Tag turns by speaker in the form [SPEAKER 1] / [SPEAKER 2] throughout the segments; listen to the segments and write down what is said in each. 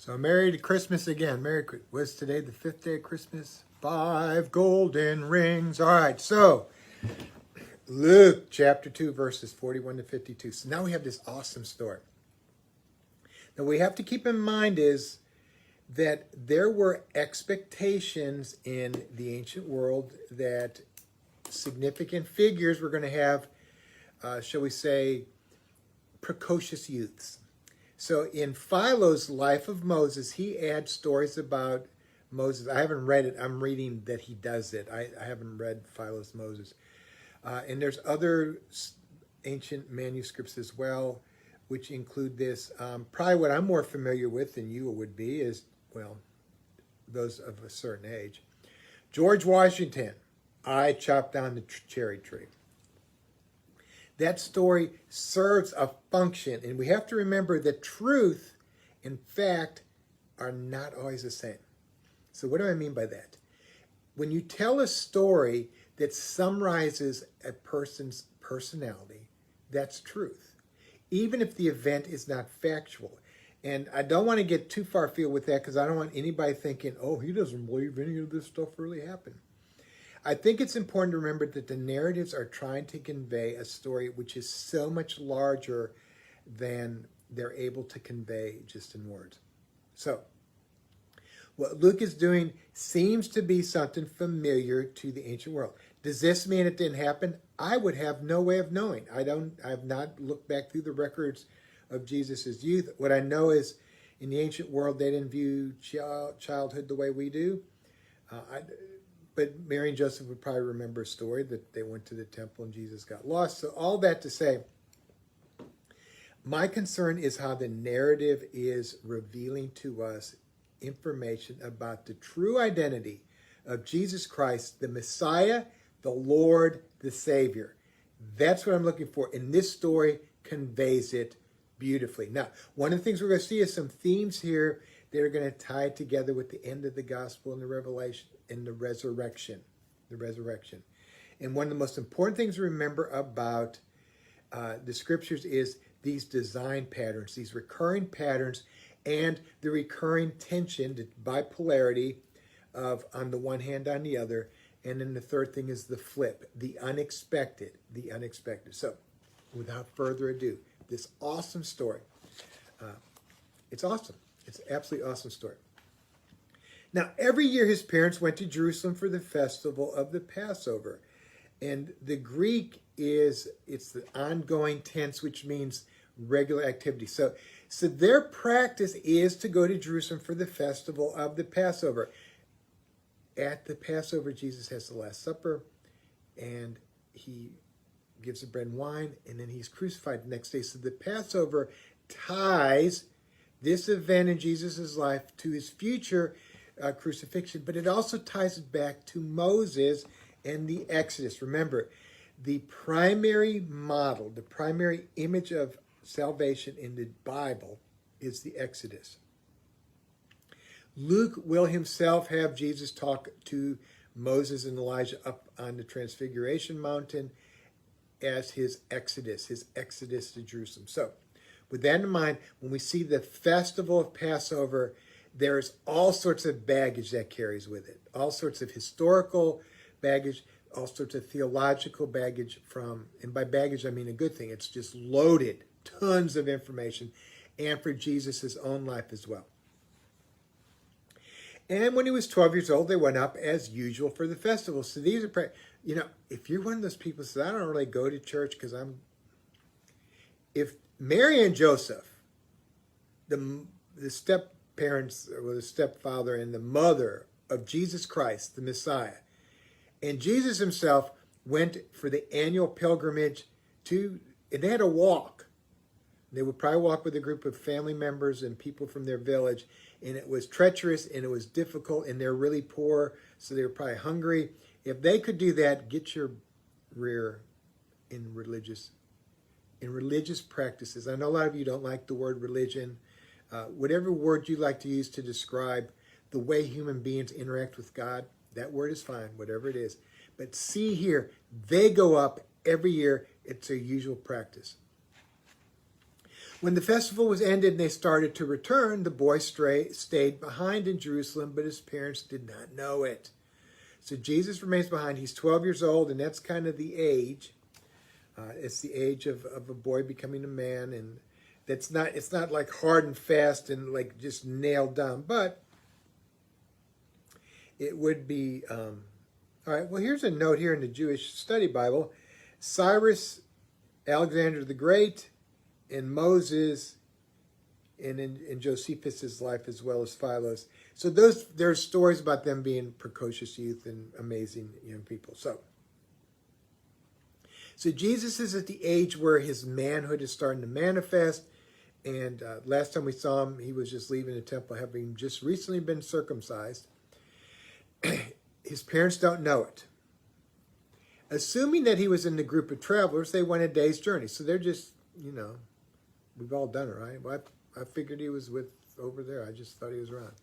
[SPEAKER 1] So Merry Christmas again. Was today the fifth day of Christmas? 5 golden rings. All right, so Luke chapter 2, verses 41 to 52. So now we have this awesome story. Now we have to keep in mind is that there were expectations in the ancient world that significant figures were going to have, shall we say, precocious youths. So in Philo's Life of Moses, he adds stories about Moses. I haven't read it. I'm reading that he does it. I haven't read Philo's Moses. And there's other ancient manuscripts as well, which include this. Probably what I'm more familiar with than you would be is, well, those of a certain age. George Washington, I chopped down the cherry tree. That story serves a function, and we have to remember that truth and fact are not always the same. So what do I mean by that? When you tell a story that summarizes a person's personality, that's truth, even if the event is not factual. And I don't want to get too far afield with that because I don't want anybody thinking, oh, he doesn't believe any of this stuff really happened. I think it's important to remember that the narratives are trying to convey a story which is so much larger than they're able to convey just in words. So, what Luke is doing seems to be something familiar to the ancient world. Does this mean it didn't happen? I would have no way of knowing. I have not looked back through the records of Jesus' youth. What I know is in the ancient world, they didn't view childhood the way we do. But Mary and Joseph would probably remember a story that they went to the temple and Jesus got lost. So all that to say, my concern is how the narrative is revealing to us information about the true identity of Jesus Christ, the Messiah, the Lord, the Savior. That's what I'm looking for. And this story conveys it beautifully. Now, one of the things we're going to see is some themes here that are going to tie together with the end of the gospel and the revelation and the resurrection. And one of the most important things to remember about the scriptures is these design patterns, these recurring patterns, and the recurring tension, the bipolarity of on the one hand, on the other. And then the third thing is the flip, the unexpected. So without further ado, this awesome story. It's awesome. It's an absolutely awesome story. Now, every year his parents went to Jerusalem for the festival of the Passover. And the Greek it's the ongoing tense, which means regular activity. So their practice is to go to Jerusalem for the festival of the Passover. At the Passover, Jesus has the Last Supper, and he gives the bread and wine, and then he's crucified the next day. So the Passover ties this event in Jesus' life to his future crucifixion, but it also ties it back to Moses and the Exodus. Remember, the primary model, the primary image of salvation in the Bible is the Exodus. Luke will himself have Jesus talk to Moses and Elijah up on the Transfiguration Mountain as his exodus to Jerusalem. So, with that in mind, when we see the festival of Passover, there's all sorts of baggage that carries with it. All sorts of historical baggage, all sorts of theological baggage and by baggage I mean a good thing. It's just loaded, tons of information, and for Jesus' own life as well. And when he was 12 years old, they went up as usual for the festival. So these are, if you're one of those people who says, I don't really go to church because if Mary and Joseph, the step-parents, or the stepfather and the mother of Jesus Christ, the Messiah, and Jesus himself went for the annual pilgrimage and they had to walk. They would probably walk with a group of family members and people from their village, and it was treacherous and it was difficult, and they're really poor, so they were probably hungry. If they could do that, get your rear in religious practices. I know a lot of you don't like the word religion. Whatever word you like to use to describe the way human beings interact with God, that word is fine, whatever it is. But see here, they go up every year. It's a usual practice. When the festival was ended and they started to return, the boy stayed behind in Jerusalem, but his parents did not know it. So Jesus remains behind. He's 12 years old, and that's kind of the age. It's the age of a boy becoming a man, and it's not like hard and fast and like just nailed down, but it would be. All right, well, here's a note here in the Jewish Study Bible. Cyrus, Alexander the Great, and Moses, and in Josephus' life, as well as Philo's. So there's stories about them being precocious youth and amazing young people. So Jesus is at the age where his manhood is starting to manifest. And last time we saw him, he was just leaving the temple, having just recently been circumcised. His parents don't know it. Assuming that he was in the group of travelers, they went a day's journey. So they're just, we've all done it, right? Well, I figured he was over there. I just thought he was around.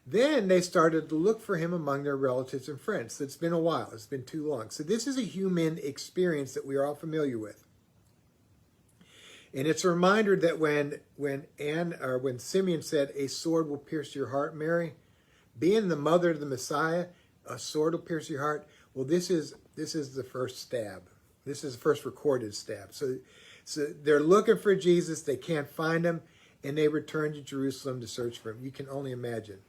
[SPEAKER 1] Then they started to look for him among their relatives and friends. So it's been a while. It's been too long. So this is a human experience that we are all familiar with. And it's a reminder that when Simeon said, "A sword will pierce your heart, Mary," being the mother of the Messiah, a sword will pierce your heart. Well, this is the first stab. This is the first recorded stab. So they're looking for Jesus. They can't find him, and they return to Jerusalem to search for him. You can only imagine.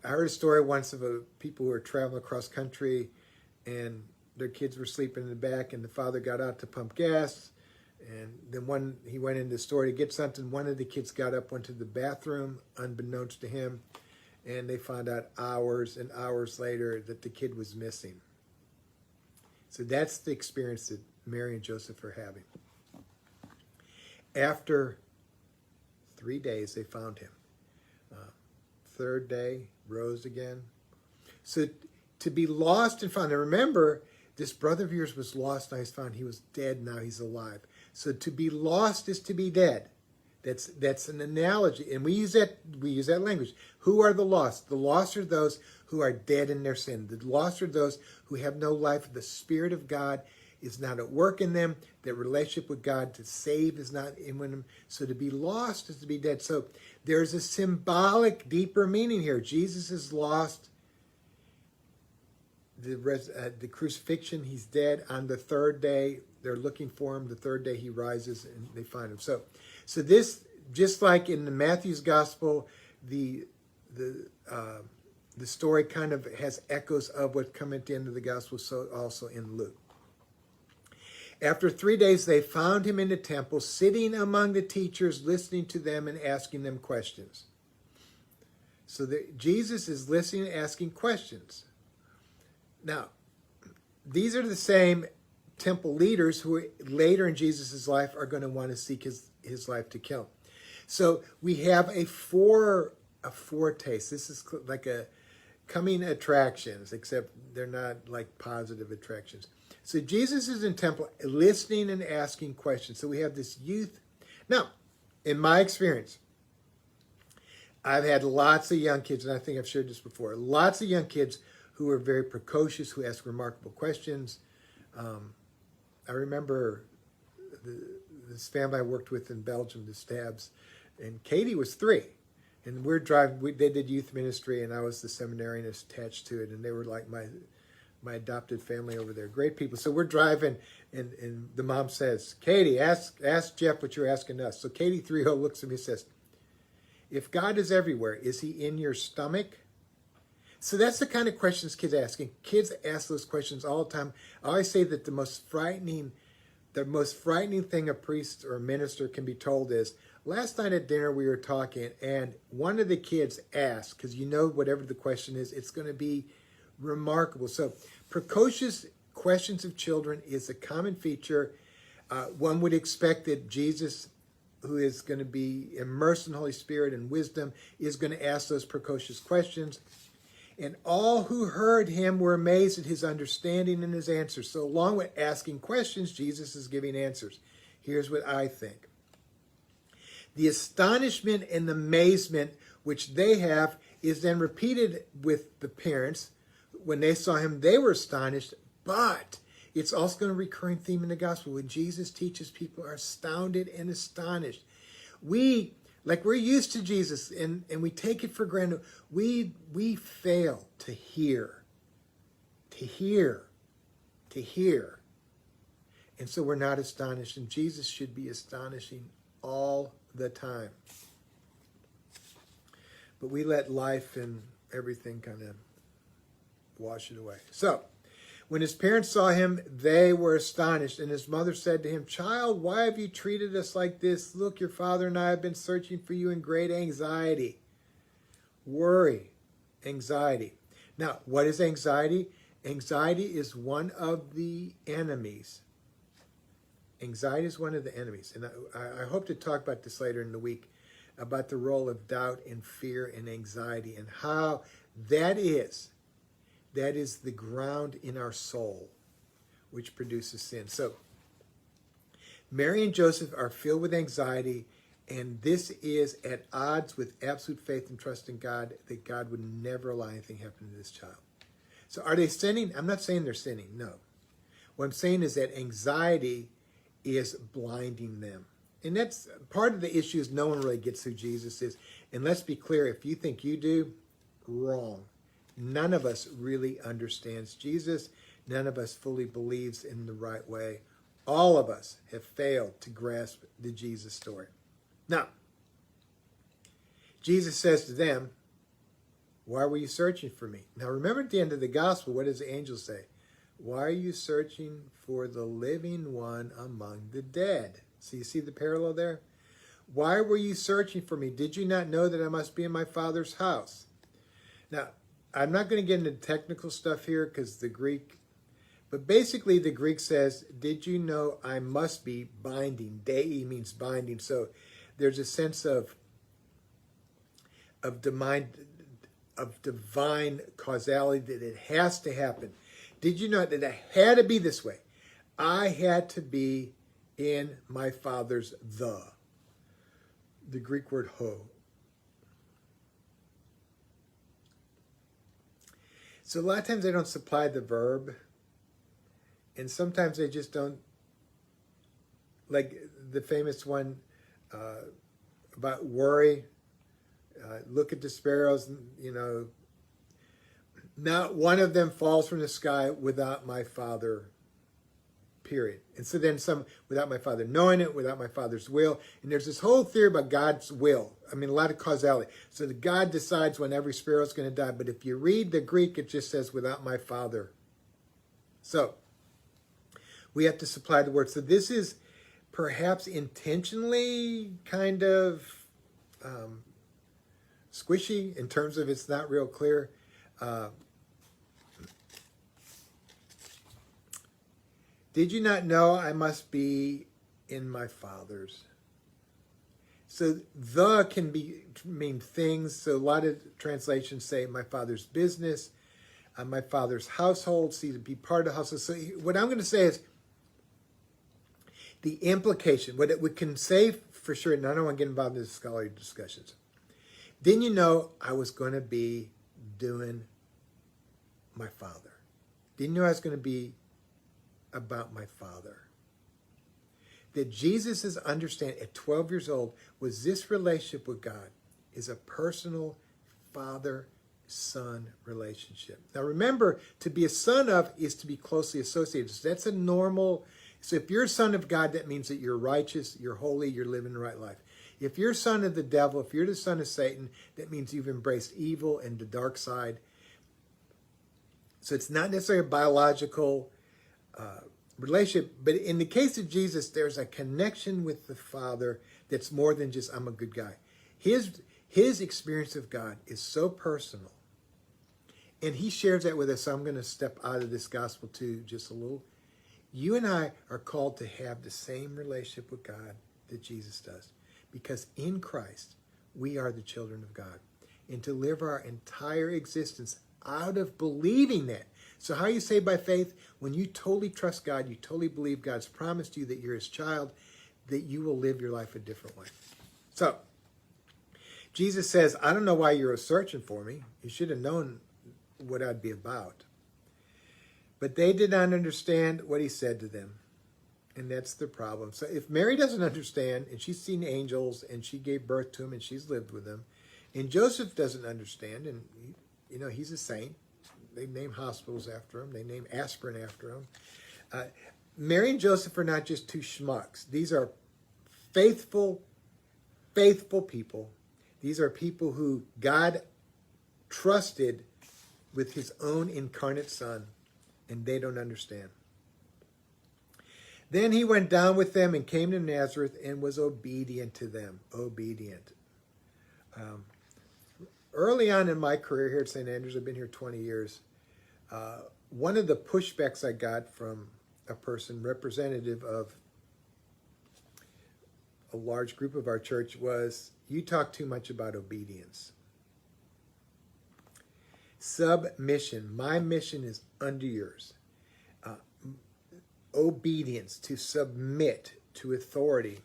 [SPEAKER 1] I heard a story once of people who were traveling across country, and their kids were sleeping in the back, and the father got out to pump gas. And then he went into the store to get something. One of the kids got up, went to the bathroom, unbeknownst to him, and they found out hours and hours later that the kid was missing. So that's the experience that Mary and Joseph are having. After 3 days, they found him. Third day, rose again. So to be lost and found. Now remember, this brother of yours was lost, now he's found. He was dead, now he's alive. So to be lost is to be dead. That's an analogy, and we use that language. Who are the lost? The lost are those who are dead in their sin. The lost are those who have no life. The Spirit of God is not at work in them. Their relationship with God to save is not in them. So to be lost is to be dead. So there's a symbolic, deeper meaning here. Jesus is lost. The crucifixion, he's dead. On the third day, they're looking for him. The third day, he rises and they find him. So this, just like in the Matthew's gospel, the story kind of has echoes of what come at the end of the gospel. So also in Luke. After 3 days, they found him in the temple, sitting among the teachers, listening to them and asking them questions. So Jesus is listening and asking questions. Now, these are the same temple leaders who later in Jesus' life are going to want to seek his life to kill him. So we have a foretaste. This is like a coming attractions, except they're not like positive attractions. So Jesus is in temple listening and asking questions. So we have this youth. Now, in my experience, I've had lots of young kids, and I think I've shared this before, lots of young kids who are very precocious, who ask remarkable questions. I remember this family I worked with in Belgium, the Stabs, and Katie was 3. And we're driving, they did youth ministry, and I was the seminarian attached to it, and they were like my adopted family over there. Great people. So we're driving, and the mom says, "Katie, ask Jeff what you're asking us." So Katie 3 looks at me and says, "If God is everywhere, is he in your stomach?" So that's the kind of questions kids are asking. Kids ask those questions all the time. I always say that the most frightening thing a priest or a minister can be told is, last night at dinner we were talking, and one of the kids asked, because whatever the question is, it's going to be remarkable. So precocious questions of children is a common feature. One would expect that Jesus, who is going to be immersed in the Holy Spirit and wisdom, is going to ask those precocious questions. And all who heard him were amazed at his understanding and his answers. So along with asking questions, Jesus is giving answers. Here's what I think. The astonishment and the amazement which they have is then repeated with the parents. When they saw him, they were astonished, but It's also going to be a recurring theme in the gospel. When Jesus teaches, people are astounded and astonished. We're used to Jesus and we take it for granted. We fail to hear. And so we're not astonished. And Jesus should be astonishing all the time. But we let life and everything kind of wash it away. So, when his parents saw him, they were astonished. And his mother said to him, "Child, why have you treated us like this? Look, your father and I have been searching for you in great anxiety." Worry, anxiety. Now, what is anxiety? Anxiety is one of the enemies. Anxiety is one of the enemies. And I hope to talk about this later in the week, about the role of doubt and fear and anxiety and how that is the ground in our soul which produces sin. So Mary and Joseph are filled with anxiety, and this is at odds with absolute faith and trust in God, that God would never allow anything to happen to this child. So are they sinning? I'm not saying they're sinning, no. What I'm saying is that anxiety is blinding them. And that's part of the issue, is no one really gets who Jesus is. And let's be clear, if you think you do, wrong. None of us really understands Jesus. None of us fully believes in the right way. All of us have failed to grasp the Jesus story. Now, Jesus says to them, "Why were you searching for me?" Now remember, at the end of the gospel, what does the angel say? "Why are you searching for the living one among the dead?" So you see the parallel there? "Why were you searching for me? Did you not know that I must be in my Father's house?" Now, I'm not going to get into technical stuff here because the Greek, but basically the Greek says, "Did you know I must be binding?" Dei means binding. So there's a sense of divine causality, that it has to happen. Did you know that it had to be this way? I had to be in my Father's the Greek word ho. So a lot of times they don't supply the verb, and sometimes they just don't, like the famous one about worry. Look at the sparrows, not one of them falls from the sky without my Father, period. And so then some, without my Father knowing it, without my Father's will. And there's this whole theory about God's will. I mean, a lot of causality. So that God decides when every sparrow is going to die. But if you read the Greek, it just says, "without my Father." So we have to supply the word. So this is perhaps intentionally kind of squishy in terms of it's not real clear. Did you not know I must be in my Father's? So the can mean things. So a lot of translations say my Father's business, my Father's household, see, to be part of the household. So what I'm going to say is the implication, what we can say for sure, and I don't want to get involved in the scholarly discussions. Didn't you know I was going to be doing my Father? Didn't you know I was going to be about my Father? That Jesus' understanding at 12 years old was this relationship with God is a personal father-son relationship. Now remember, to be a son of is to be closely associated. So that's a normal. So if you're a son of God, that means that you're righteous, you're holy, you're living the right life. If you're a son of the devil, if you're the son of Satan, that means you've embraced evil and the dark side. So it's not necessarily a biological relationship, but in the case of Jesus, there's a connection with the Father that's more than just, I'm a good guy. His experience of God is so personal, and he shares that with us. So I'm going to step out of this gospel too just a little. You and I are called to have the same relationship with God that Jesus does, because in Christ we are the children of God, and to live our entire existence out of believing that. So how are you saved? By faith? When you totally trust God, you totally believe God's promised you that you're his child, that you will live your life a different way. So Jesus says, I don't know why you're searching for me. You should have known what I'd be about. But they did not understand what he said to them. And that's the problem. So if Mary doesn't understand, and she's seen angels, and she gave birth to him, and she's lived with him, and Joseph doesn't understand, and he's a saint. They name hospitals after him. They name aspirin after him. Mary and Joseph are not just two schmucks. These are faithful people. These are people who God trusted with his own incarnate son, and they don't understand. Then he went down with them and came to Nazareth and was obedient to them. Obedient. Early on in my career here at St. Andrews, I've been here 20 years, one of the pushbacks I got from a person representative of a large group of our church was, you talk too much about obedience. Submission. My mission is under yours. Obedience, to submit to authority,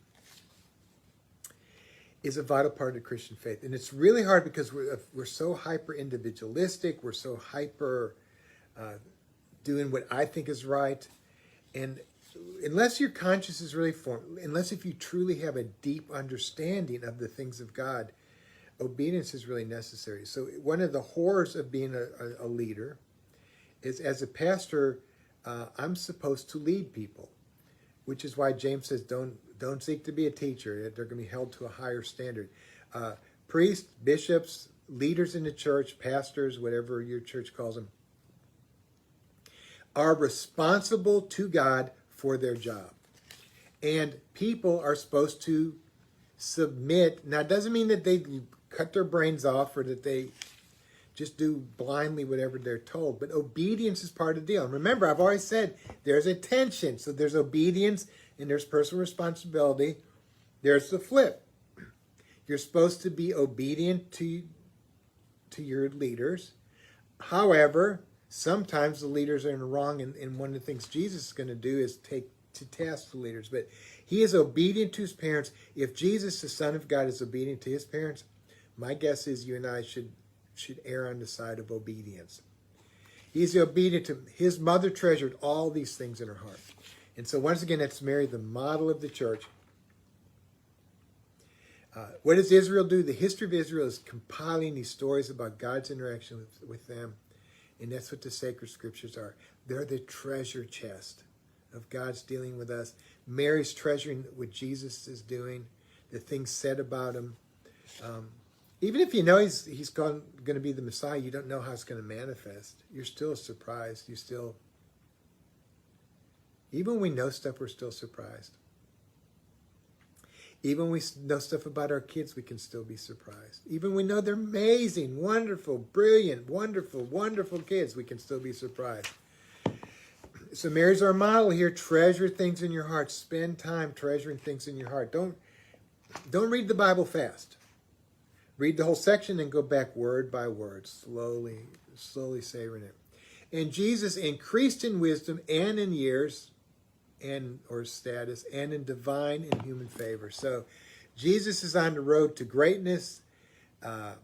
[SPEAKER 1] is a vital part of the Christian faith. And it's really hard because we're so hyper individualistic, we're so hyper doing what I think is right. And unless your conscience is really formed, unless if you truly have a deep understanding of the things of God, obedience is really necessary. So one of the horrors of being a leader is, as a pastor, I'm supposed to lead people, which is why James says don't seek to be a teacher. They're going to be held to a higher standard. Priests, bishops, leaders in the church, pastors, whatever your church calls them, are responsible to God for their job. And people are supposed to submit. Now, it doesn't mean that they cut their brains off or that they just do blindly whatever they're told. But obedience is part of the deal. And remember, I've always said there's a tension. So there's obedience and there's personal responsibility. There's the flip. You're supposed to be obedient to your leaders. However, sometimes the leaders are in the wrong, and one of the things Jesus is going to do is take to task the leaders. But he is obedient to his parents. If Jesus, the Son of God, is obedient to his parents, my guess is you and I should err on the side of obedience. He's obedient to his mother, treasured all these things in her heart. And so once again, that's Mary, the model of the church. What does Israel do? The history of Israel is compiling these stories about God's interaction with them. And that's what the sacred scriptures are. They're the treasure chest of God's dealing with us. Mary's treasuring what Jesus is doing, the things said about him. Even if you know he's going to be the Messiah, you don't know how it's going to manifest. You're still surprised. Even when we know stuff, we're still surprised. Even when we know stuff about our kids, we can still be surprised. Even when we know they're amazing, wonderful, brilliant, wonderful kids, we can still be surprised. So Mary's our model here. Treasure things in your heart. Spend time treasuring things in your heart. Don't read the Bible fast. Read the whole section and go back word by word, slowly savoring it. And Jesus increased in wisdom and in years or status and in divine and human favor. So Jesus is on the road to greatness. We'll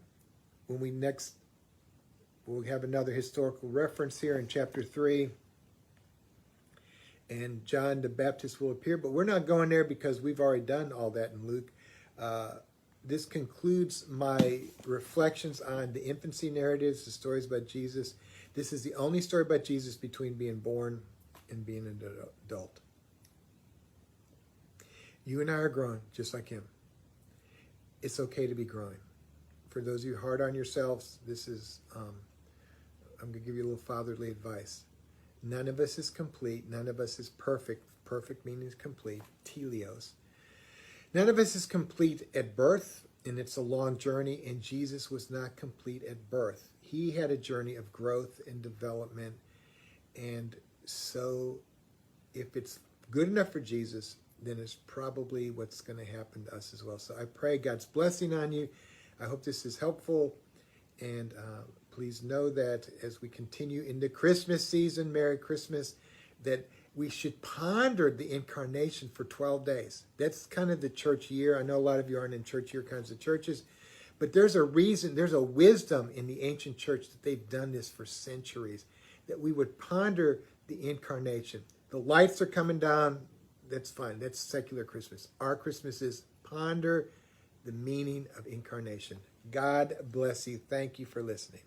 [SPEAKER 1] have another historical reference here in chapter 3. And John the Baptist will appear, but we're not going there because we've already done all that in Luke. This concludes my reflections on the infancy narratives, the stories about Jesus. This is the only story about Jesus between being born and being an adult. You and I are growing just like him. It's okay to be growing. For those of you hard on yourselves, this is, I'm going to give you a little fatherly advice. None of us is complete. None of us is perfect. Perfect meaning complete. Teleos. None of us is complete at birth, and it's a long journey, and Jesus was not complete at birth. He had a journey of growth and development, and so if it's good enough for Jesus, then it's probably what's going to happen to us as well. So I pray God's blessing on you. I hope this is helpful, and please know that as we continue into Christmas season, Merry Christmas, that we should ponder the incarnation for 12 days. That's kind of the church year. I know a lot of you aren't in church year kinds of churches, but there's a reason, there's a wisdom in the ancient church that they've done this for centuries, that we would ponder the incarnation. The lights are coming down. That's fine. That's secular Christmas. Our Christmas is ponder the meaning of incarnation. God bless you. Thank you for listening.